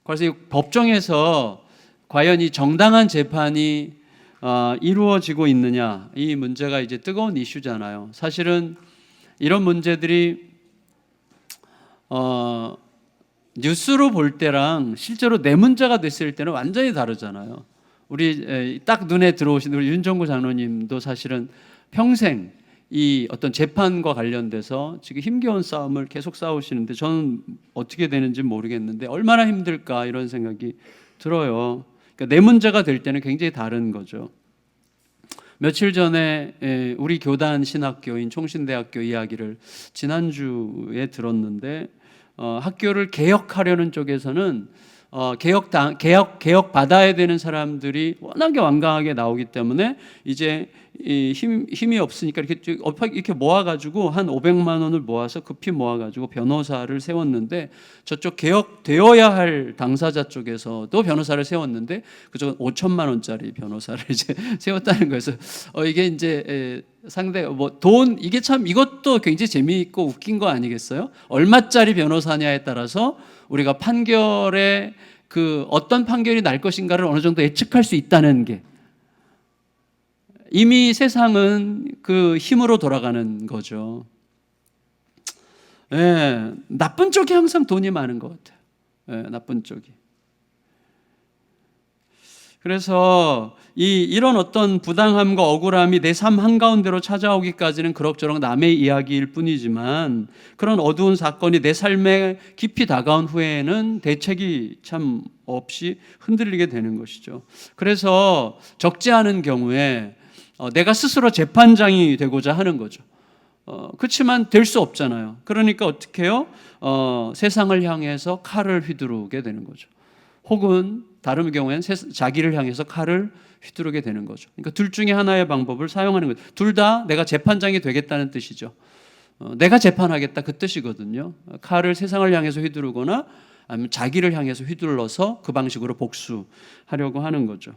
그래서 이 법정에서 과연 이 정당한 재판이 이루어지고 있느냐, 이 문제가 이제 뜨거운 이슈잖아요. 사실은 이런 문제들이 뉴스로 볼 때랑 실제로 내 문제가 됐을 때는 완전히 다르잖아요. 우리 딱 눈에 들어오신 우리 윤정구 장로님도 사실은 평생 이 어떤 재판과 관련돼서 지금 힘겨운 싸움을 계속 싸우시는데, 저는 어떻게 되는지 모르겠는데 얼마나 힘들까 이런 생각이 들어요. 그러니까 내 문제가 될 때는 굉장히 다른 거죠. 며칠 전에 우리 교단 신학교인 총신대학교 이야기를 지난주에 들었는데, 학교를 개혁하려는 쪽에서는 개혁 받아야 되는 사람들이 워낙에 완강하게 나오기 때문에 이제 힘이 없으니까 이렇게 모아가지고 한 500만 원을 모아서 급히 모아가지고 변호사를 세웠는데, 저쪽 개혁되어야 할 당사자 쪽에서도 변호사를 세웠는데 그쪽은 5천만 원짜리 변호사를 이제 세웠다는 거여서 이게 이제 상대 돈, 이게 참 이것도 굉장히 재미있고 웃긴 거 아니겠어요? 얼마짜리 변호사냐에 따라서 우리가 판결에 어떤 판결이 날 것인가를 어느 정도 예측할 수 있다는 게, 이미 세상은 그 힘으로 돌아가는 거죠. 나쁜 쪽이 항상 돈이 많은 것 같아요. 나쁜 쪽이. 그래서 이런 어떤 부당함과 억울함이 내 삶 한가운데로 찾아오기까지는 그럭저럭 남의 이야기일 뿐이지만, 그런 어두운 사건이 내 삶에 깊이 다가온 후에는 대책이 참 없이 흔들리게 되는 것이죠. 그래서 적지 않은 경우에 내가 스스로 재판장이 되고자 하는 거죠. 그렇지만 될 수 없잖아요. 그러니까 어떻게 해요? 세상을 향해서 칼을 휘두르게 되는 거죠. 혹은 다른 경우에는 자기를 향해서 칼을 휘두르게 되는 거죠. 그러니까 둘 중에 하나의 방법을 사용하는 거죠. 둘 다 내가 재판장이 되겠다는 뜻이죠. 내가 재판하겠다 그 뜻이거든요. 칼을 세상을 향해서 휘두르거나 아니면 자기를 향해서 휘둘러서 그 방식으로 복수하려고 하는 거죠.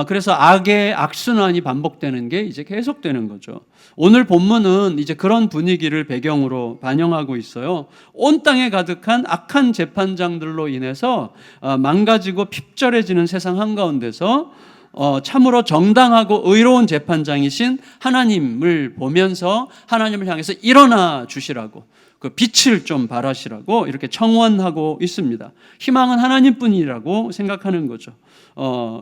그래서 악의 악순환이 반복되는 게 이제 계속되는 거죠. 오늘 본문은 이제 그런 분위기를 배경으로 반영하고 있어요. 온 땅에 가득한 악한 재판장들로 인해서 망가지고 핍절해지는 세상 한가운데서 참으로 정당하고 의로운 재판장이신 하나님을 보면서 하나님을 향해서 일어나 주시라고, 그 빛을 좀 발하시라고 이렇게 청원하고 있습니다. 희망은 하나님뿐이라고 생각하는 거죠.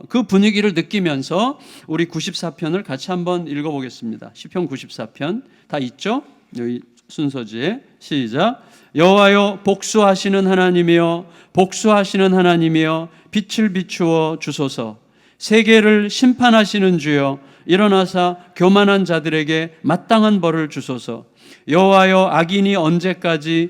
그 분위기를 느끼면서 우리 94편을 같이 한번 읽어보겠습니다. 시편 94편 다 있죠? 여기 순서지에 시작. 여호와여 복수하시는 하나님이여 복수하시는 하나님이여 빛을 비추어 주소서. 세계를 심판하시는 주여 일어나사 교만한 자들에게 마땅한 벌을 주소서. 여호와여 악인이 언제까지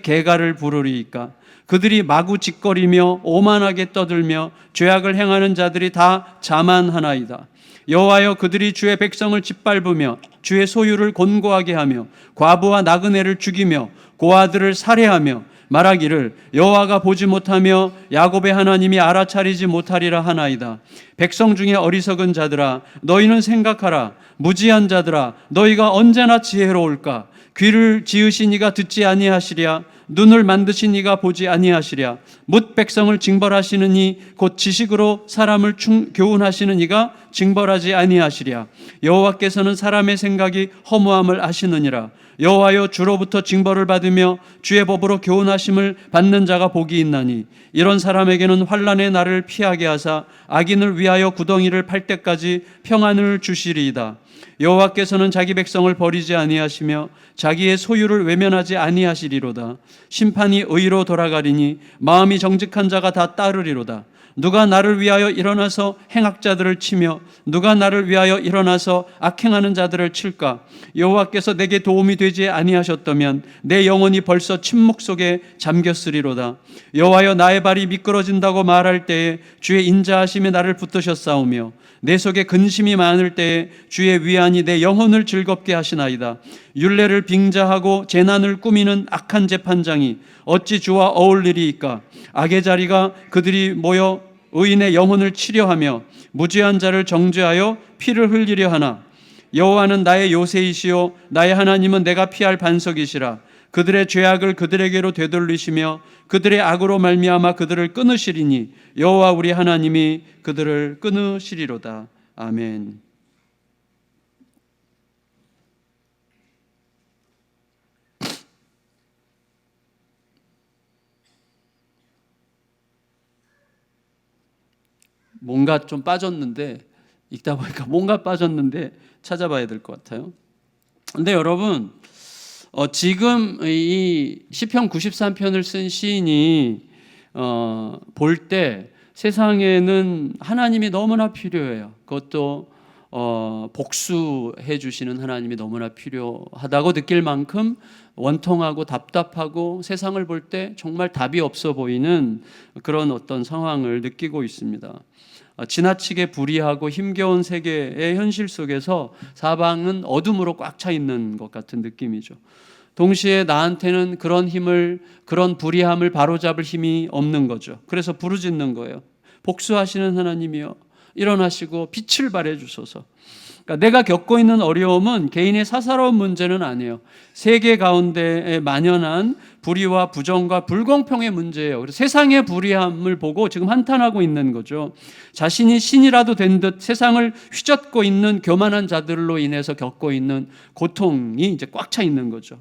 개가를 부르리이까. 그들이 마구 짓거리며 오만하게 떠들며 죄악을 행하는 자들이 다 자만하나이다. 여호와여 그들이 주의 백성을 짓밟으며 주의 소유를 곤고하게 하며 과부와 나그네를 죽이며 고아들을 살해하며 말하기를 여호와가 보지 못하며 야곱의 하나님이 알아차리지 못하리라 하나이다. 백성 중에 어리석은 자들아 너희는 생각하라. 무지한 자들아 너희가 언제나 지혜로울까. 귀를 지으신 이가 듣지 아니하시랴. 눈을 만드신 이가 보지 아니하시랴. 뭇 백성을 징벌하시는 이 곧 지식으로 사람을 교훈하시는 이가 징벌하지 아니하시랴. 여호와께서는 사람의 생각이 허무함을 아시느니라. 여호와여 주로부터 징벌을 받으며 주의 법으로 교훈하심을 받는 자가 복이 있나니 이런 사람에게는 환난의 날을 피하게 하사 악인을 위하여 구덩이를 팔 때까지 평안을 주시리이다. 여호와께서는 자기 백성을 버리지 아니하시며 자기의 소유를 외면하지 아니하시리로다. 심판이 의로 돌아가리니 마음이 정직한 자가 다 따르리로다. 누가 나를 위하여 일어나서 행악자들을 치며 누가 나를 위하여 일어나서 악행하는 자들을 칠까. 여호와께서 내게 도움이 되지 아니하셨다면 내 영혼이 벌써 침묵 속에 잠겼으리로다. 여호와여 나의 발이 미끄러진다고 말할 때에 주의 인자하심이 나를 붙드셨사오며 내 속에 근심이 많을 때에 주의 위안이 내 영혼을 즐겁게 하시나이다. 율례를 빙자하고 재난을 꾸미는 악한 재판장이 어찌 주와 어울리리이까. 악의 자리가 그들이 모여 의인의 영혼을 치려하며 무죄한 자를 정죄하여 피를 흘리려 하나. 여호와는 나의 요새이시요 나의 하나님은 내가 피할 반석이시라. 그들의 죄악을 그들에게로 되돌리시며 그들의 악으로 말미암아 그들을 끊으시리니 여호와 우리 하나님이 그들을 끊으시리로다. 아멘. 뭔가 좀 빠졌는데, 읽다 보니까 뭔가 빠졌는데 찾아봐야 될 것 같아요. 근데 여러분, 지금 이 시편 93편을 쓴 시인이 볼 때 세상에는 하나님이 너무나 필요해요. 그것도 복수해 주시는 하나님이 너무나 필요하다고 느낄 만큼 원통하고 답답하고 세상을 볼 때 정말 답이 없어 보이는 그런 어떤 상황을 느끼고 있습니다. 지나치게 불의하고 힘겨운 세계의 현실 속에서 사방은 어둠으로 꽉 차 있는 것 같은 느낌이죠. 동시에 나한테는 그런 힘을, 그런 불의함을 바로잡을 힘이 없는 거죠. 그래서 부르짖는 거예요. 복수하시는 하나님이여, 일어나시고 빛을 발해 주소서. 그러니까 내가 겪고 있는 어려움은 개인의 사사로운 문제는 아니에요. 세계 가운데에 만연한 불의와 부정과 불공평의 문제예요. 그래서 세상의 불의함을 보고 지금 한탄하고 있는 거죠. 자신이 신이라도 된 듯 세상을 휘젓고 있는 교만한 자들로 인해서 겪고 있는 고통이 이제 꽉 차 있는 거죠.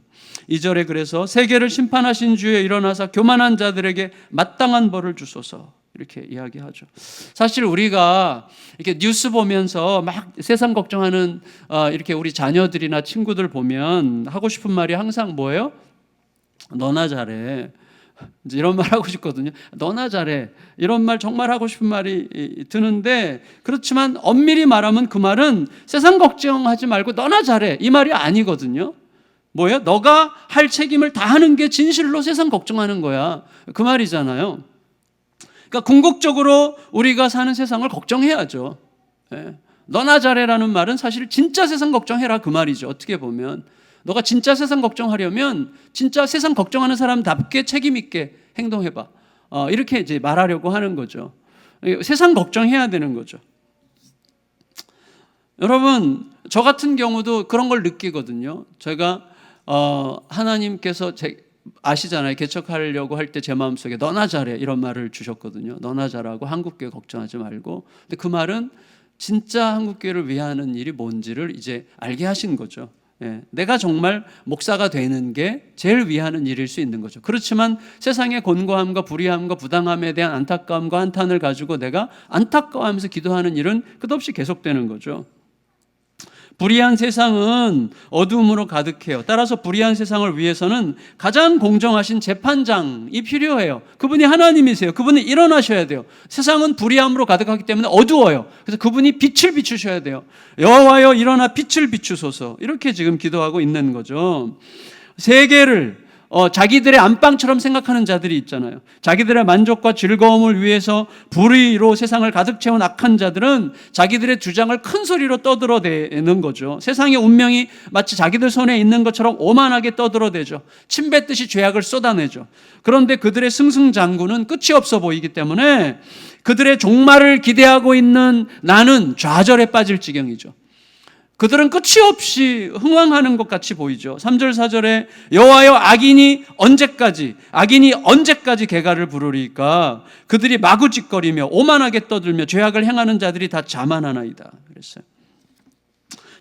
2절에 그래서 세계를 심판하신 주에 일어나사 교만한 자들에게 마땅한 벌을 주소서, 이렇게 이야기하죠. 사실 우리가 이렇게 뉴스 보면서 막 세상 걱정하는 이렇게 우리 자녀들이나 친구들 보면 하고 싶은 말이 항상 뭐예요? 너나 잘해. 이런 말 하고 싶거든요. 너나 잘해. 이런 말 정말 하고 싶은 말이 드는데, 그렇지만 엄밀히 말하면 그 말은 세상 걱정하지 말고 너나 잘해, 이 말이 아니거든요. 뭐예요? 너가 할 책임을 다하는 게 진실로 세상 걱정하는 거야, 그 말이잖아요. 그러니까 궁극적으로 우리가 사는 세상을 걱정해야죠. 너나 잘해라는 말은 사실 진짜 세상 걱정해라, 그 말이죠. 어떻게 보면 너가 진짜 세상 걱정하려면 진짜 세상 걱정하는 사람답게 책임 있게 행동해봐, 이렇게 이제 말하려고 하는 거죠. 세상 걱정해야 되는 거죠. 여러분, 저 같은 경우도 그런 걸 느끼거든요. 제가 하나님께서 아시잖아요. 개척하려고 할 때 제 마음속에 너나 잘해, 이런 말을 주셨거든요. 너나 잘하고 한국교회 걱정하지 말고. 근데 그 말은 진짜 한국교회를 위하는 일이 뭔지를 이제 알게 하신 거죠. 내가 정말 목사가 되는 게 제일 위하는 일일 수 있는 거죠. 그렇지만 세상의 곤고함과 불의함과 부당함에 대한 안타까움과 한탄을 가지고 내가 안타까워하면서 기도하는 일은 끝없이 계속되는 거죠. 불의한 세상은 어둠으로 가득해요. 따라서 불의한 세상을 위해서는 가장 공정하신 재판장이 필요해요. 그분이 하나님이세요. 그분이 일어나셔야 돼요. 세상은 불의함으로 가득하기 때문에 어두워요. 그래서 그분이 빛을 비추셔야 돼요. 여호와여 일어나 빛을 비추소서, 이렇게 지금 기도하고 있는 거죠. 세계를 자기들의 안방처럼 생각하는 자들이 있잖아요. 자기들의 만족과 즐거움을 위해서 불의로 세상을 가득 채운 악한 자들은 자기들의 주장을 큰 소리로 떠들어대는 거죠. 세상의 운명이 마치 자기들 손에 있는 것처럼 오만하게 떠들어대죠. 침뱉듯이 죄악을 쏟아내죠. 그런데 그들의 승승장구는 끝이 없어 보이기 때문에 그들의 종말을 기대하고 있는 나는 좌절에 빠질 지경이죠. 그들은 끝이 없이 흥황하는 것 같이 보이죠. 3절 4절에 여호와여 악인이 언제까지 개가를 부르리까? 그들이 마구짓거리며 오만하게 떠들며 죄악을 행하는 자들이 다 자만하나이다, 그랬어요.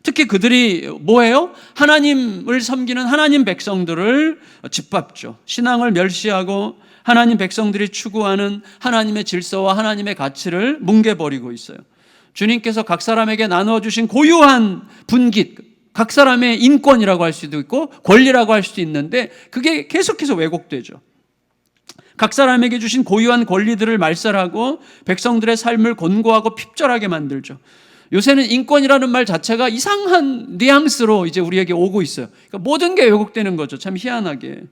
특히 그들이 뭐예요? 하나님을 섬기는 하나님 백성들을 짓밟죠. 신앙을 멸시하고 하나님 백성들이 추구하는 하나님의 질서와 하나님의 가치를 뭉개버리고 있어요. 주님께서 각 사람에게 나눠주신 고유한 분깃, 각 사람의 인권이라고 할 수도 있고 권리라고 할 수도 있는데 그게 계속해서 왜곡되죠. 각 사람에게 주신 고유한 권리들을 말살하고 백성들의 삶을 곤고하고 핍절하게 만들죠. 요새는 인권이라는 말 자체가 이상한 뉘앙스로 이제 우리에게 오고 있어요. 그러니까 모든 게 왜곡되는 거죠. 참 희한하게.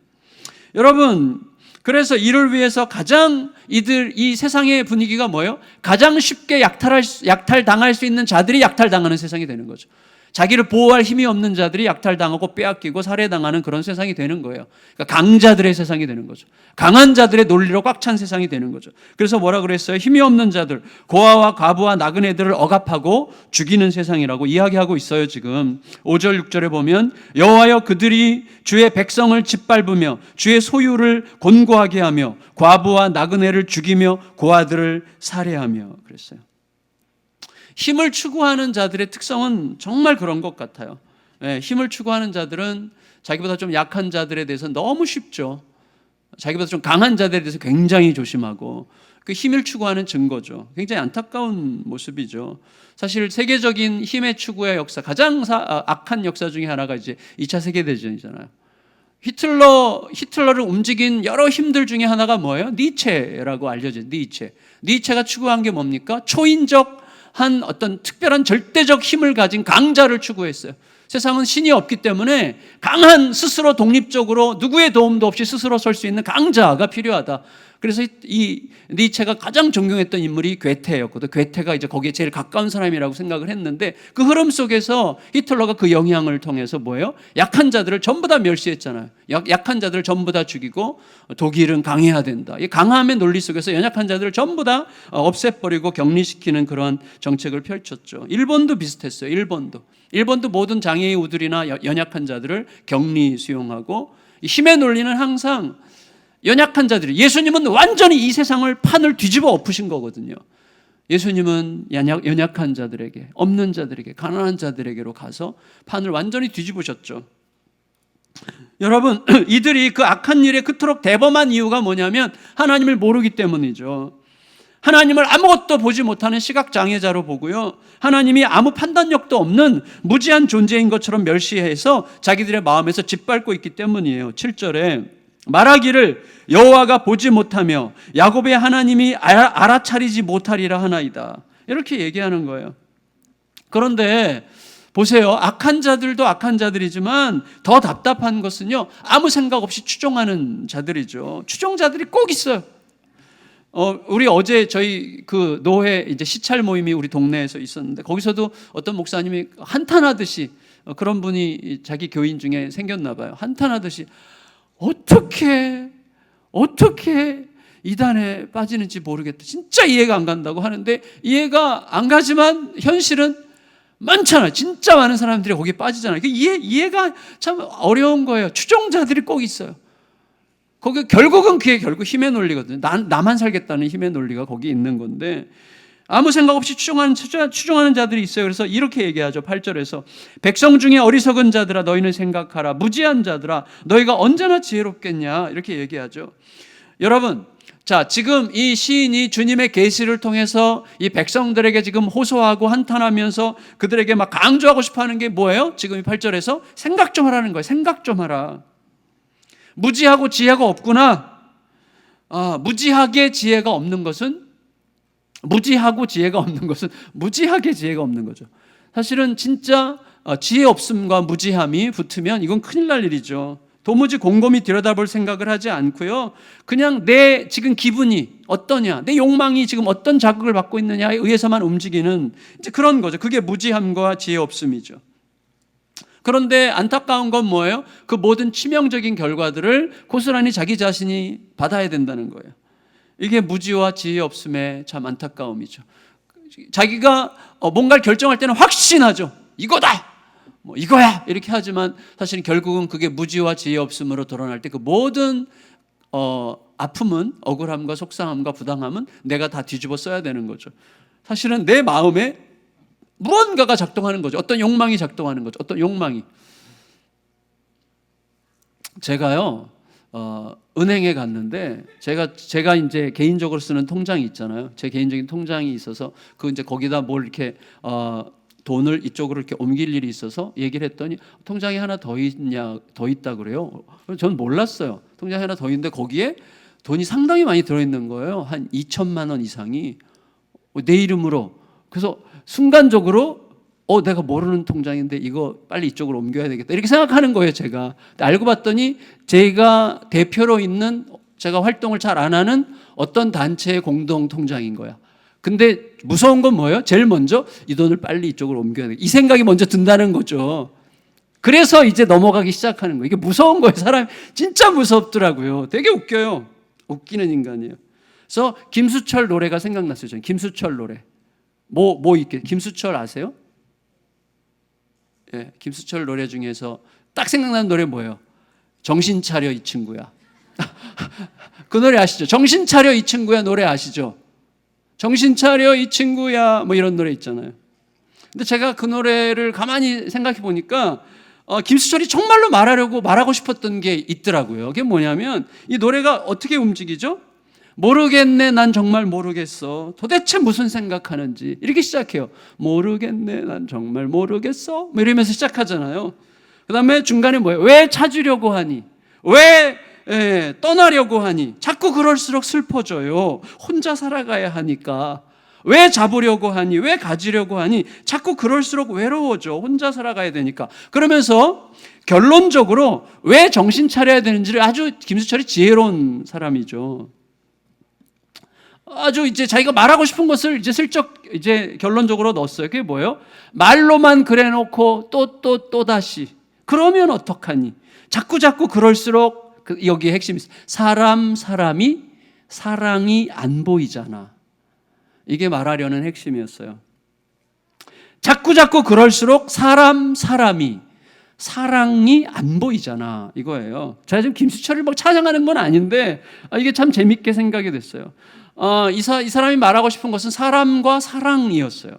여러분, 그래서 이를 위해서 가장 이 세상의 분위기가 뭐예요? 가장 쉽게 약탈당할 수 있는 자들이 약탈당하는 세상이 되는 거죠. 자기를 보호할 힘이 없는 자들이 약탈당하고 빼앗기고 살해당하는 그런 세상이 되는 거예요. 그러니까 강자들의 세상이 되는 거죠. 강한 자들의 논리로 꽉 찬 세상이 되는 거죠. 그래서 뭐라 그랬어요? 힘이 없는 자들, 고아와 과부와 나그네들을 억압하고 죽이는 세상이라고 이야기하고 있어요. 지금 5절 6절에 보면 여호와여 그들이 주의 백성을 짓밟으며 주의 소유를 곤고하게 하며 과부와 나그네를 죽이며 고아들을 살해하며 그랬어요. 힘을 추구하는 자들의 특성은 정말 그런 것 같아요. 힘을 추구하는 자들은 자기보다 좀 약한 자들에 대해서 너무 쉽죠. 자기보다 좀 강한 자들에 대해서 굉장히 조심하고 그 힘을 추구하는 증거죠. 굉장히 안타까운 모습이죠. 사실 세계적인 힘의 추구의 역사, 가장 악한 역사 중에 하나가 이제 2차 세계대전이잖아요. 히틀러를 움직인 여러 힘들 중에 하나가 뭐예요? 니체라고 알려진 니체가 추구한 게 뭡니까? 초인적 한 어떤 특별한 절대적 힘을 가진 강자를 추구했어요. 세상은 신이 없기 때문에 강한 스스로 독립적으로 누구의 도움도 없이 스스로 설 수 있는 강자가 필요하다. 그래서 이 니체가 가장 존경했던 인물이 괴테였거든. 괴테가 이제 거기에 제일 가까운 사람이라고 생각을 했는데 그 흐름 속에서 히틀러가 그 영향을 통해서 뭐예요? 약한 자들을 전부 다 멸시했잖아요. 약한 자들을 전부 다 죽이고 독일은 강해야 된다. 이 강함의 논리 속에서 연약한 자들을 전부 다 없애버리고 격리시키는 그러한 정책을 펼쳤죠. 일본도 비슷했어요. 일본도 모든 장애의 우들이나 연약한 자들을 격리 수용하고 힘의 논리는 항상 연약한 자들이 예수님은 완전히 이 세상을 판을 뒤집어 엎으신 거거든요. 예수님은 연약한 자들에게 없는 자들에게 가난한 자들에게로 가서 판을 완전히 뒤집으셨죠. 여러분 이들이 그 악한 일에 그토록 대범한 이유가 뭐냐면 하나님을 모르기 때문이죠. 하나님을 아무것도 보지 못하는 시각장애자로 보고요. 하나님이 아무 판단력도 없는 무지한 존재인 것처럼 멸시해서 자기들의 마음에서 짓밟고 있기 때문이에요. 7절에 말하기를 여호와가 보지 못하며 야곱의 하나님이 알아차리지 못하리라 하나이다. 이렇게 얘기하는 거예요. 그런데 보세요. 악한 자들도 악한 자들이지만 더 답답한 것은요. 아무 생각 없이 추종하는 자들이죠. 추종자들이 꼭 있어요. 우리 어제 저희 그 노회 이제 시찰 모임이 우리 동네에서 있었는데 거기서도 어떤 목사님이 한탄하듯이 그런 분이 자기 교인 중에 생겼나 봐요. 한탄하듯이 어떻게 이단에 빠지는지 모르겠다. 진짜 이해가 안 간다고 하는데 이해가 안 가지만 현실은 많잖아요. 진짜 많은 사람들이 거기에 빠지잖아요. 이해가 참 어려운 거예요. 추종자들이 꼭 있어요. 결국은 그게 결국 힘의 논리거든요. 나만 살겠다는 힘의 논리가 거기 있는 건데 아무 생각 없이 추종하는 자들이 있어요. 그래서 이렇게 얘기하죠. 8절에서 백성 중에 어리석은 자들아 너희는 생각하라. 무지한 자들아 너희가 언제나 지혜롭겠냐. 이렇게 얘기하죠. 여러분, 자 지금 이 시인이 주님의 계시를 통해서 이 백성들에게 지금 호소하고 한탄하면서 그들에게 막 강조하고 싶어하는 게 뭐예요? 지금 이 8절에서 생각 좀 하라는 거예요. 생각 좀 하라. 무지하고 지혜가 없구나. 무지하게 지혜가 없는 것은 무지하게 지혜가 없는 거죠. 사실은 진짜 지혜 없음과 무지함이 붙으면 이건 큰일 날 일이죠. 도무지 곰곰이 들여다볼 생각을 하지 않고요. 그냥 내 지금 기분이 어떠냐, 내 욕망이 지금 어떤 자극을 받고 있느냐에 의해서만 움직이는 이제 그런 거죠. 그게 무지함과 지혜 없음이죠. 그런데 안타까운 건 뭐예요? 그 모든 치명적인 결과들을 고스란히 자기 자신이 받아야 된다는 거예요. 이게 무지와 지혜 없음의 참 안타까움이죠. 자기가 뭔가를 결정할 때는 확신하죠. 이거다! 이거야! 이렇게 하지만 사실은 결국은 그게 무지와 지혜 없음으로 드러날 때 그 모든 아픔은 억울함과 속상함과 부당함은 내가 다 뒤집어 써야 되는 거죠. 사실은 내 마음에 무언가가 작동하는 거죠. 어떤 욕망이 작동하는 거죠. 어떤 욕망이. 제가요, 은행에 갔는데 제가 이제 개인적으로 쓰는 통장이 있잖아요. 제 개인적인 통장이 있어서 그 이제 거기다 뭘 이렇게 돈을 이쪽으로 이렇게 옮길 일이 있어서 얘기를 했더니 통장이 하나 더 있다 그래요. 전 몰랐어요. 통장이 하나 더 있는데 거기에 돈이 상당히 많이 들어있는 거예요. 한 2천만 원 이상이 내 이름으로. 그래서 순간적으로 내가 모르는 통장인데 이거 빨리 이쪽으로 옮겨야 되겠다 이렇게 생각하는 거예요. 제가 알고 봤더니 제가 대표로 있는 제가 활동을 잘 안 하는 어떤 단체의 공동 통장인 거야. 근데 무서운 건 뭐예요? 제일 먼저 이 돈을 빨리 이쪽으로 옮겨야 돼. 이 생각이 먼저 든다는 거죠. 그래서 이제 넘어가기 시작하는 거예요. 이게 무서운 거예요. 사람이 진짜 무섭더라고요. 되게 웃겨요. 웃기는 인간이에요. 그래서 김수철 노래가 생각났어요. 저는 김수철 노래. 뭐 있게? 김수철 아세요? 예, 김수철 노래 중에서 딱 생각나는 노래 뭐예요? 정신 차려 이 친구야. 그 노래 아시죠? 정신 차려 이 친구야 노래 아시죠? 정신 차려 이 친구야 뭐 이런 노래 있잖아요. 근데 제가 그 노래를 가만히 생각해 보니까 김수철이 정말로 말하고 싶었던 게 있더라고요. 그게 뭐냐면 이 노래가 어떻게 움직이죠? 모르겠네 난 정말 모르겠어. 도대체 무슨 생각하는지 이렇게 시작해요. 모르겠네 난 정말 모르겠어. 뭐 이러면서 시작하잖아요. 그 다음에 중간에 뭐예요? 왜 찾으려고 하니? 왜 떠나려고 하니? 자꾸 그럴수록 슬퍼져요. 혼자 살아가야 하니까. 왜 잡으려고 하니? 왜 가지려고 하니? 자꾸 그럴수록 외로워져. 혼자 살아가야 되니까. 그러면서 결론적으로 왜 정신 차려야 되는지를 아주 김수철이 지혜로운 사람이죠. 아주 이제 자기가 말하고 싶은 것을 이제 슬쩍 이제 결론적으로 넣었어요. 그게 뭐예요? 말로만 그래 놓고 또 다시. 그러면 어떡하니? 자꾸 그럴수록 여기에 핵심이 있어요. 사람이 사랑이 안 보이잖아. 이게 말하려는 핵심이었어요. 자꾸 그럴수록 사람이 사랑이 안 보이잖아 이거예요. 제가 지금 김수철을 막 찬양하는 건 아닌데 이게 참 재밌게 생각이 됐어요. 이 사람이 말하고 싶은 것은 사람과 사랑이었어요.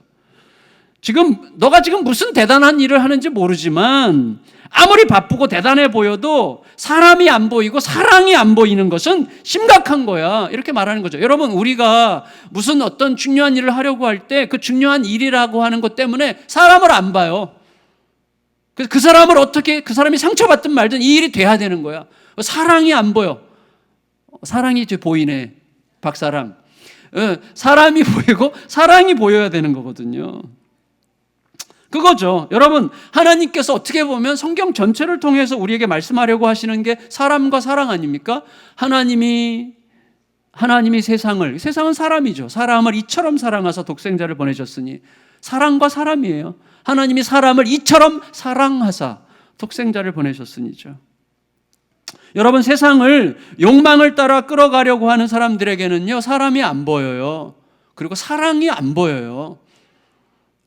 너가 지금 무슨 대단한 일을 하는지 모르지만 아무리 바쁘고 대단해 보여도 사람이 안 보이고 사랑이 안 보이는 것은 심각한 거야. 이렇게 말하는 거죠. 여러분, 우리가 무슨 어떤 중요한 일을 하려고 할 때 그 중요한 일이라고 하는 것 때문에 사람을 안 봐요. 그 사람을 어떻게, 그 사람이 상처받든 말든 이 일이 돼야 되는 거야. 사랑이 안 보여. 사랑이 이제 보이네. 박사람. 사람이 보이고 사랑이 보여야 되는 거거든요. 그거죠. 여러분, 하나님께서 어떻게 보면 성경 전체를 통해서 우리에게 말씀하려고 하시는 게 사람과 사랑 아닙니까? 하나님이 세상은 사람이죠. 사람을 이처럼 사랑하사 독생자를 보내셨으니 사랑과 사람이에요. 하나님이 사람을 이처럼 사랑하사 독생자를 보내셨으니죠. 여러분, 세상을 욕망을 따라 끌어가려고 하는 사람들에게는요, 사람이 안 보여요. 그리고 사랑이 안 보여요.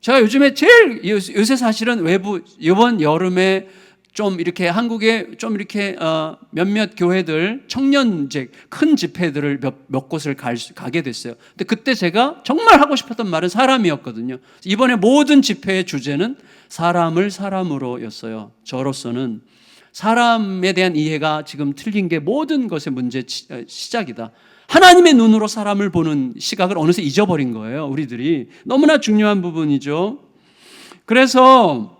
제가 요즘에 제일 요새 사실은 이번 여름에 좀 이렇게 한국에 좀 이렇게 몇몇 교회들 청년제 큰 집회들을 몇 곳을 가게 됐어요. 근데 그때 제가 정말 하고 싶었던 말은 사람이었거든요. 이번에 모든 집회의 주제는 사람을 사람으로였어요. 저로서는 사람에 대한 이해가 지금 틀린 게 모든 것의 문제 시작이다. 하나님의 눈으로 사람을 보는 시각을 어느새 잊어버린 거예요. 우리들이. 너무나 중요한 부분이죠. 그래서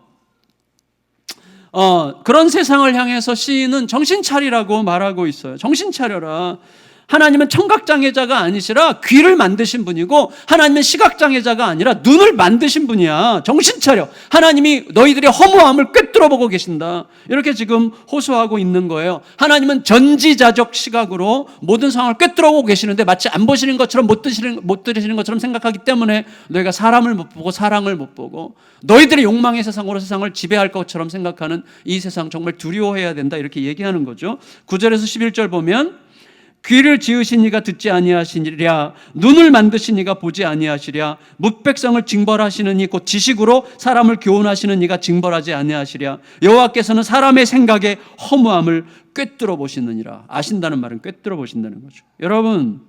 그런 세상을 향해서 시인은 정신 차리라고 말하고 있어요. 정신 차려라. 하나님은 청각장애자가 아니시라 귀를 만드신 분이고, 하나님은 시각장애자가 아니라 눈을 만드신 분이야. 정신 차려. 하나님이 너희들의 허무함을 꿰뚫어 보고 계신다. 이렇게 지금 호소하고 있는 거예요. 하나님은 전지자적 시각으로 모든 상황을 꿰뚫어 보고 계시는데 마치 안 보시는 것처럼 못 들으시는 것처럼 생각하기 때문에 너희가 사람을 못 보고 사랑을 못 보고 너희들의 욕망의 세상으로 세상을 지배할 것처럼 생각하는 이 세상 정말 두려워해야 된다. 이렇게 얘기하는 거죠. 9절에서 11절 보면 귀를 지으신 이가 듣지 아니하시리랴, 눈을 만드신 이가 보지 아니하시랴, 뭇백성을 징벌하시는 이 곧 지식으로 사람을 교훈하시는 이가 징벌하지 아니하시랴. 여호와께서는 사람의 생각에 허무함을 꿰뚫어 보시느니라. 아신다는 말은 꿰뚫어 보신다는 거죠. 여러분,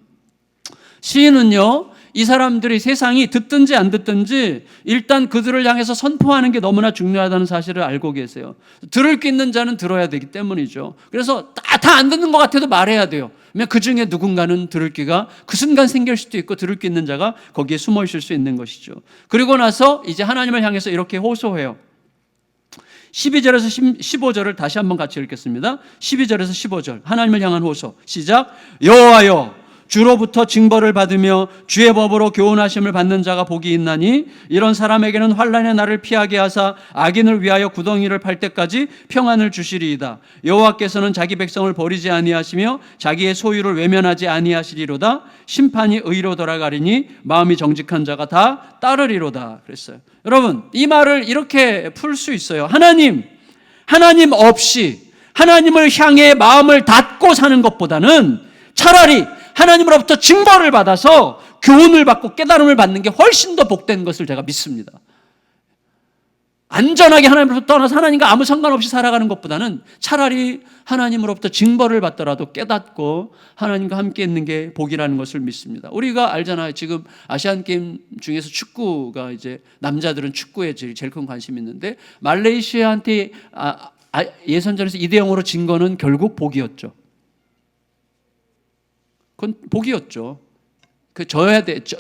시인은요, 이 사람들이 세상이 듣든지 안 듣든지 일단 그들을 향해서 선포하는 게 너무나 중요하다는 사실을 알고 계세요. 들을 게 있는 자는 들어야 되기 때문이죠. 그래서 다 안 듣는 것 같아도 말해야 돼요. 그 중에 누군가는 들을 귀가 그 순간 생길 수도 있고 들을 게 있는 자가 거기에 숨어 있을 수 있는 것이죠. 그리고 나서 이제 하나님을 향해서 이렇게 호소해요. 12절에서 15절을 다시 한번 같이 읽겠습니다. 12절에서 15절 하나님을 향한 호소. 시작. 여호와여, 주로부터 징벌을 받으며 주의 법으로 교훈하심을 받는 자가 복이 있나니 이런 사람에게는 환난의 날을 피하게 하사 악인을 위하여 구덩이를 팔 때까지 평안을 주시리이다. 여호와께서는 자기 백성을 버리지 아니하시며 자기의 소유를 외면하지 아니하시리로다. 심판이 의로 돌아가리니 마음이 정직한 자가 다 따르리로다. 그랬어요. 여러분, 이 말을 이렇게 풀 수 있어요. 하나님 없이 하나님을 향해 마음을 닫고 사는 것보다는 차라리 하나님으로부터 징벌을 받아서 교훈을 받고 깨달음을 받는 게 훨씬 더 복된 것을 제가 믿습니다. 안전하게 하나님으로부터 떠나서 하나님과 아무 상관없이 살아가는 것보다는 차라리 하나님으로부터 징벌을 받더라도 깨닫고 하나님과 함께 있는 게 복이라는 것을 믿습니다. 우리가 알잖아요. 지금 아시안 게임 중에서 축구가 이제 남자들은 축구에 제일 큰 관심이 있는데 말레이시아한테 예선전에서 2대0으로 진 거는 결국 복이었죠. 그건 복이었죠.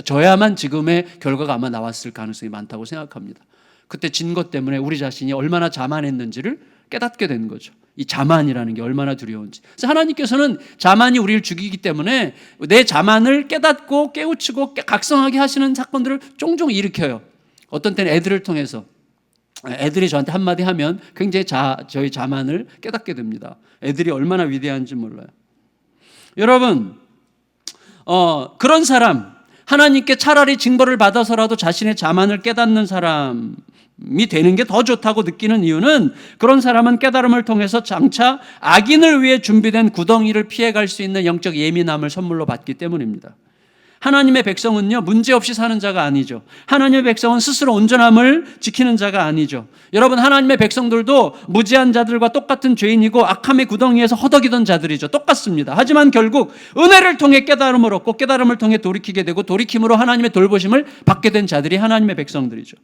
져야만 지금의 결과가 아마 나왔을 가능성이 많다고 생각합니다. 그때 진 것 때문에 우리 자신이 얼마나 자만했는지를 깨닫게 된 거죠. 이 자만이라는 게 얼마나 두려운지. 그래서 하나님께서는 자만이 우리를 죽이기 때문에 내 자만을 깨닫고 깨우치고 각성하게 하시는 사건들을 종종 일으켜요. 어떤 때는 애들을 통해서. 애들이 저한테 한마디 하면 굉장히 저희 자만을 깨닫게 됩니다. 애들이 얼마나 위대한지 몰라요. 여러분, 그런 사람, 하나님께 차라리 징벌을 받아서라도 자신의 자만을 깨닫는 사람이 되는 게 더 좋다고 느끼는 이유는 그런 사람은 깨달음을 통해서 장차 악인을 위해 준비된 구덩이를 피해갈 수 있는 영적 예민함을 선물로 받기 때문입니다. 하나님의 백성은요, 문제없이 사는 자가 아니죠. 하나님의 백성은 스스로 온전함을 지키는 자가 아니죠. 여러분, 하나님의 백성들도 무지한 자들과 똑같은 죄인이고 악함의 구덩이에서 허덕이던 자들이죠. 똑같습니다. 하지만 결국 은혜를 통해 깨달음을 얻고 깨달음을 통해 돌이키게 되고 돌이킴으로 하나님의 돌보심을 받게 된 자들이 하나님의 백성들이죠.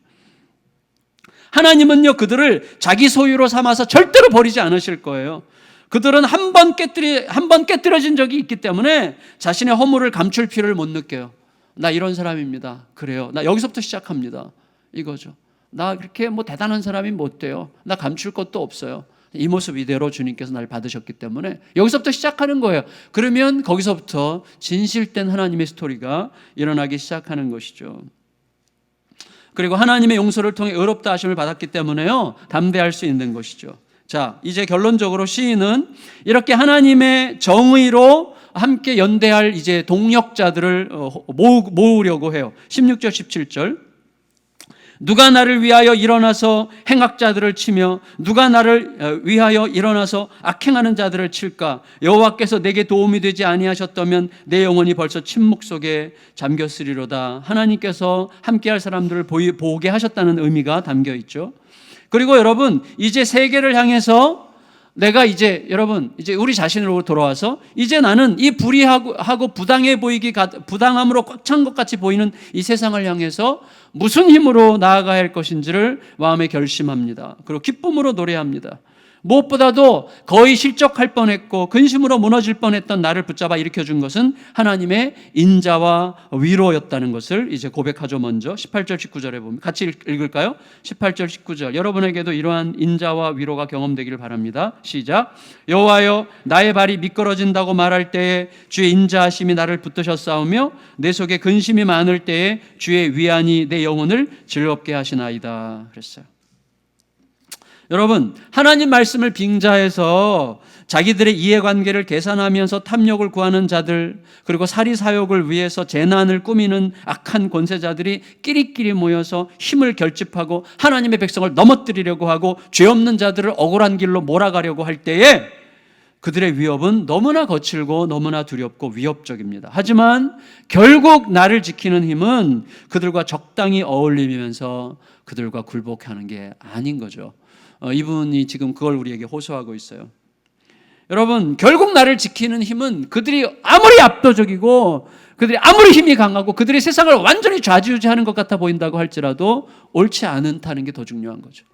하나님은요, 그들을 자기 소유로 삼아서 절대로 버리지 않으실 거예요. 그들은 한 번 깨뜨려진 적이 있기 때문에 자신의 허물을 감출 필요를 못 느껴요. 나 이런 사람입니다. 그래요. 나 여기서부터 시작합니다. 이거죠. 나 그렇게 대단한 사람이 못 돼요. 나 감출 것도 없어요. 이 모습 이대로 주님께서 날 받으셨기 때문에 여기서부터 시작하는 거예요. 그러면 거기서부터 진실된 하나님의 스토리가 일어나기 시작하는 것이죠. 그리고 하나님의 용서를 통해 의롭다 하심을 받았기 때문에요, 담대할 수 있는 것이죠. 자, 이제 결론적으로 시인은 이렇게 하나님의 정의로 함께 연대할 이제 동력자들을 모으려고 해요. 16절, 17절. 누가 나를 위하여 일어나서 행악자들을 치며 누가 나를 위하여 일어나서 악행하는 자들을 칠까? 여호와께서 내게 도움이 되지 아니하셨다면 내 영혼이 벌써 침묵 속에 잠겼으리로다. 하나님께서 함께할 사람들을 보게 하셨다는 의미가 담겨 있죠. 그리고 여러분, 이제 세계를 향해서 내가 이제 우리 자신으로 돌아와서 이제 나는 이 불의하고 부당해 보이기 부당함으로 꽉 찬 것 같이 보이는 이 세상을 향해서 무슨 힘으로 나아가야 할 것인지를 마음에 결심합니다. 그리고 기쁨으로 노래합니다. 무엇보다도 거의 실족할 뻔했고 근심으로 무너질 뻔했던 나를 붙잡아 일으켜준 것은 하나님의 인자와 위로였다는 것을 이제 고백하죠. 먼저 18절 19절에 보면 같이 읽을까요? 18절 19절. 여러분에게도 이러한 인자와 위로가 경험되기를 바랍니다. 시작. 여호와여, 나의 발이 미끄러진다고 말할 때에 주의 인자하심이 나를 붙드셨사오며 내 속에 근심이 많을 때에 주의 위안이 내 영혼을 즐겁게 하시나이다. 그랬어요. 여러분, 하나님 말씀을 빙자해서 자기들의 이해관계를 계산하면서 탐욕을 구하는 자들, 그리고 사리사욕을 위해서 재난을 꾸미는 악한 권세자들이 끼리끼리 모여서 힘을 결집하고 하나님의 백성을 넘어뜨리려고 하고 죄 없는 자들을 억울한 길로 몰아가려고 할 때에 그들의 위협은 너무나 거칠고 너무나 두렵고 위협적입니다. 하지만 결국 나를 지키는 힘은 그들과 적당히 어울리면서 그들과 굴복하는 게 아닌 거죠. 이분이 지금 그걸 우리에게 호소하고 있어요. 여러분, 결국 나를 지키는 힘은 그들이 아무리 압도적이고 그들이 아무리 힘이 강하고 그들이 세상을 완전히 좌지우지하는 것 같아 보인다고 할지라도 옳지 않다는 게 더 중요한 거죠.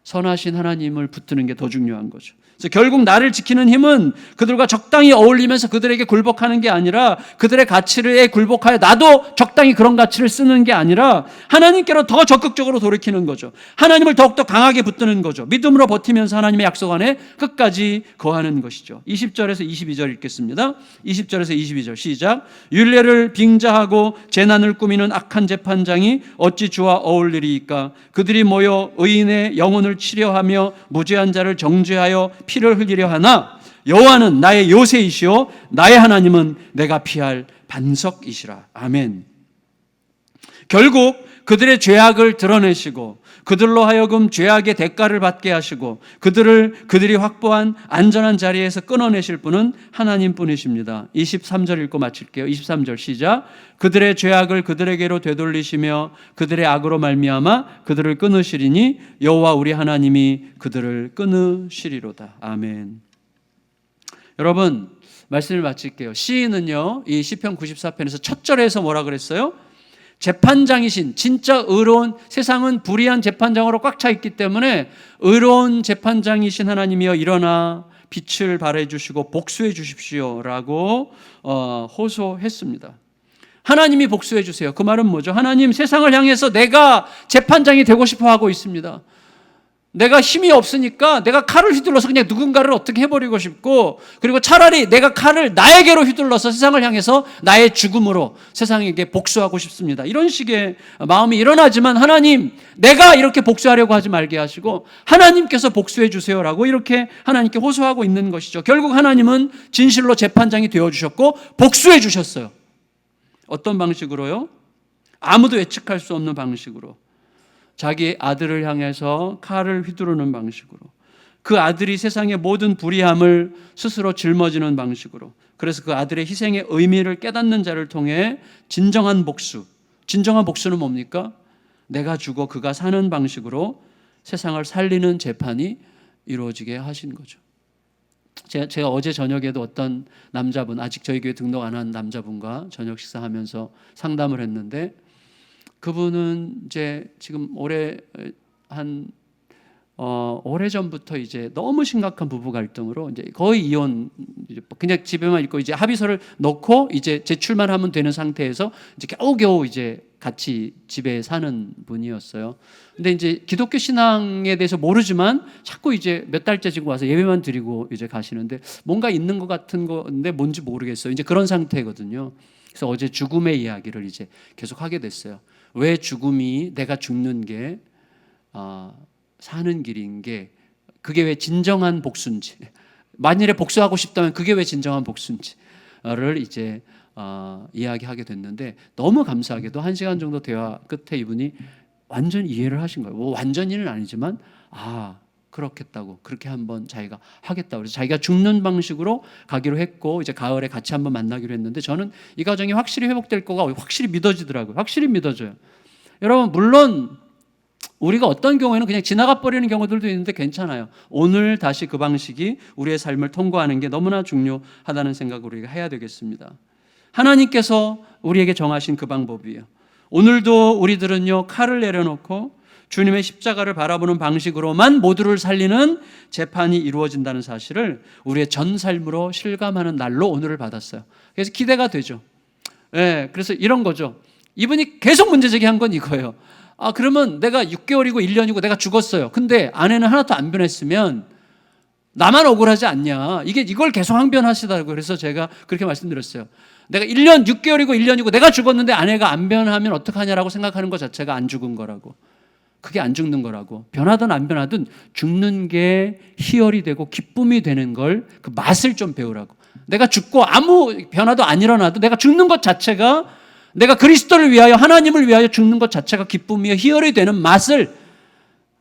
선하신 하나님을 붙드는 게 더 중요한 거죠. 그래서 결국 나를 지키는 힘은 그들과 적당히 어울리면서 그들에게 굴복하는 게 아니라 그들의 가치에 굴복하여 나도 적당히 그런 가치를 쓰는 게 아니라 하나님께로 더 적극적으로 돌이키는 거죠. 하나님을 더욱더 강하게 붙드는 거죠. 믿음으로 버티면서 하나님의 약속 안에 끝까지 거하는 것이죠. 20절에서 22절 읽겠습니다. 20절에서 22절 시작. 율례를 빙자하고 재난을 꾸미는 악한 재판장이 어찌 주와 어울리리이까. 그들이 모여 의인의 영혼을 치려하며 무죄한 자를 정죄하여 피를 흘리려 하나 여호와는 나의 요새이시오 나의 하나님은 내가 피할 반석이시라. 아멘. 결국 그들의 죄악을 드러내시고 그들로 하여금 죄악의 대가를 받게 하시고 그들이 확보한 안전한 자리에서 끊어내실 분은 하나님뿐이십니다. 23절 읽고 마칠게요. 23절 시작. 그들의 죄악을 그들에게로 되돌리시며 그들의 악으로 말미암아 그들을 끊으시리니 여호와 우리 하나님이 그들을 끊으시리로다. 아멘. 여러분, 말씀을 마칠게요. 시인은요, 이 시편 94편에서 첫 절에서 뭐라 그랬어요? 재판장이신, 진짜 의로운, 세상은 불의한 재판장으로 꽉 차 있기 때문에 의로운 재판장이신 하나님이여 일어나 빛을 발해 주시고 복수해 주십시오라고 호소했습니다. 하나님이 복수해 주세요. 그 말은 뭐죠? 하나님, 세상을 향해서 내가 재판장이 되고 싶어 하고 있습니다. 내가 힘이 없으니까 내가 칼을 휘둘러서 그냥 누군가를 어떻게 해버리고 싶고, 그리고 차라리 내가 칼을 나에게로 휘둘러서 세상을 향해서 나의 죽음으로 세상에게 복수하고 싶습니다. 이런 식의 마음이 일어나지만 하나님, 내가 이렇게 복수하려고 하지 말게 하시고 하나님께서 복수해 주세요라고 이렇게 하나님께 호소하고 있는 것이죠. 결국 하나님은 진실로 재판장이 되어주셨고 복수해 주셨어요. 어떤 방식으로요? 아무도 예측할 수 없는 방식으로. 자기 아들을 향해서 칼을 휘두르는 방식으로, 그 아들이 세상의 모든 불의함을 스스로 짊어지는 방식으로, 그래서 그 아들의 희생의 의미를 깨닫는 자를 통해 진정한 복수는 뭡니까? 내가 죽어 그가 사는 방식으로 세상을 살리는 재판이 이루어지게 하신 거죠. 제가 어제 저녁에도 어떤 남자분, 아직 저희 교회 등록 안 한 남자분과 저녁 식사하면서 상담을 했는데, 그분은 이제 지금 오래전부터 이제 너무 심각한 부부 갈등으로 이제 거의 이혼, 그냥 집에만 있고 이제 합의서를 넣고 이제 제출만 하면 되는 상태에서 이제 겨우겨우 이제 같이 집에 사는 분이었어요. 근데 이제 기독교 신앙에 대해서 모르지만 자꾸 이제 몇 달째 지금 와서 예배만 드리고 이제 가시는데 뭔가 있는 것 같은 건데 뭔지 모르겠어요. 이제 그런 상태거든요. 그래서 어제 죽음의 이야기를 이제 계속 하게 됐어요. 왜 죽음이, 내가 죽는 게 사는 길인 게, 그게 왜 진정한 복수인지, 만일에 복수하고 싶다면 그게 왜 진정한 복수인지를 이제 이야기하게 됐는데, 너무 감사하게도 1시간 정도 대화 끝에 이분이 완전 이해를 하신 거예요. 뭐 완전히는 아니지만 그렇겠다고, 그렇게 한번 자기가 하겠다고, 그래서 자기가 죽는 방식으로 가기로 했고 이제 가을에 같이 한번 만나기로 했는데, 저는 이 가정이 확실히 회복될 거가 확실히 믿어지더라고요. 확실히 믿어져요. 여러분, 물론 우리가 어떤 경우에는 그냥 지나가 버리는 경우들도 있는데 괜찮아요. 오늘 다시 그 방식이 우리의 삶을 통과하는 게 너무나 중요하다는 생각을 우리가 해야 되겠습니다. 하나님께서 우리에게 정하신 그 방법이에요. 오늘도 우리들은요, 칼을 내려놓고 주님의 십자가를 바라보는 방식으로만 모두를 살리는 재판이 이루어진다는 사실을 우리의 전 삶으로 실감하는 날로 오늘을 받았어요. 그래서 기대가 되죠. 그래서 이런 거죠. 이분이 계속 문제 제기한 건 이거예요. 그러면 내가 6개월이고 1년이고 내가 죽었어요. 근데 아내는 하나도 안 변했으면 나만 억울하지 않냐. 이걸 계속 항변하시더라고요. 그래서 제가 그렇게 말씀드렸어요. 내가 1년, 6개월이고 1년이고 내가 죽었는데 아내가 안 변하면 어떡하냐라고 생각하는 것 자체가 안 죽은 거라고. 그게 안 죽는 거라고. 변하든 안 변하든 죽는 게 희열이 되고 기쁨이 되는 걸, 그 맛을 좀 배우라고. 내가 죽고 아무 변화도 안 일어나도 내가 죽는 것 자체가, 내가 그리스도를 위하여, 하나님을 위하여 죽는 것 자체가 기쁨이요 희열이 되는 맛을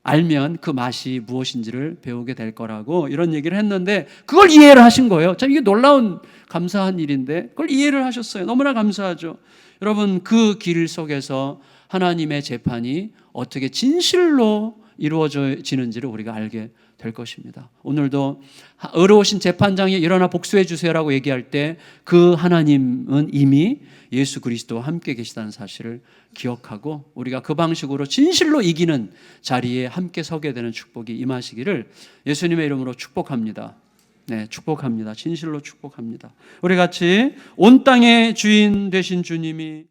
알면 그 맛이 무엇인지를 배우게 될 거라고 이런 얘기를 했는데, 그걸 이해를 하신 거예요. 참 이게 놀라운 감사한 일인데 그걸 이해를 하셨어요. 너무나 감사하죠. 여러분, 그 길 속에서 하나님의 재판이 어떻게 진실로 이루어지는지를 우리가 알게 될 것입니다. 오늘도 의로우신 재판장이 일어나 복수해 주세요라고 얘기할 때 그 하나님은 이미 예수 그리스도와 함께 계시다는 사실을 기억하고 우리가 그 방식으로 진실로 이기는 자리에 함께 서게 되는 축복이 임하시기를 예수님의 이름으로 축복합니다. 네, 축복합니다. 진실로 축복합니다. 우리 같이 온 땅의 주인 되신 주님이